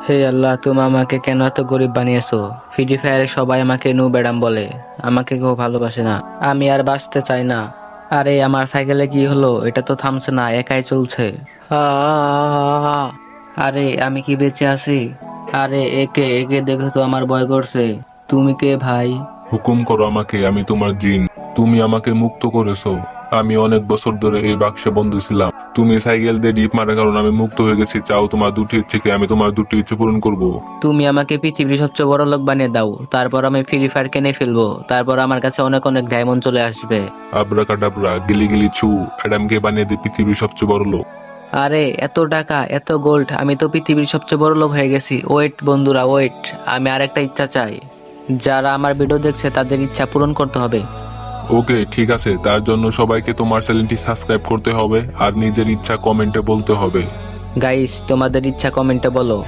হে আল্লাহ, তুমি আমাকে কেন এত গরিব বানিয়েছো? ফ্রি ফায়ারে সবাই আমাকে নু ম্যাডাম বলে, আমাকে কেউ ভালোবাসে না। আমি আর বাঁচতে চাই না। আরে আমার সাইকেলে কি হলো? এটা তো থামছে না, একাই চলছে। আরে আমি কি বেঁচে আছি? আরে একে একে দেখে তো আমার ভয় করছে। তুমি কে ভাই? হুকুম করো আমাকে, আমি তোমার জিন। তুমি আমাকে মুক্ত করেছো। আমি অনেক বছর ধরে এই বাক্সে বন্দী ছিলাম। তুমি সাইকেল দিয়ে ডিপ মারার কারণে আমি মুক্ত হয়ে গেছি। চাও তোমার দুটি ইচ্ছেকে আমি তোমার দুটি ইচ্ছে পূরণ করব। তুমি আমাকে পৃথিবীর সবচেয়ে বড় লোক বানিয়ে দাও, তারপর আমি ফ্রি ফায়ার কিনে ফেলবো। তারপর আমার কাছে অনেক অনেক ডায়মন্ড চলে আসবে। আব্রাকাডাবরা, গিলি গিলি ছু, অ্যাডামকে বানিয়ে দিয়ে পৃথিবীর সবচেয়ে বড় লোক। আরে এত টাকা, এত গোল্ড, আমি তো পৃথিবীর সবচেয়ে বড় লোক হয়ে গেছি। ওয়েট বন্ধুরা, ওয়েট। আমি আরেকটা ইচ্ছা চাই। যারা আমার ভিডিও দেখছে তাদের ইচ্ছা পূরণ করতে হবে। ওকে, ঠিক আছে। তার জন্য সবাইকে তোমার চ্যানেলটি সাবস্ক্রাইব করতে হবে আর নিজের ইচ্ছা কমেন্টে বলতে হবে। গাইস, তোমাদের ইচ্ছা কমেন্টে বলো।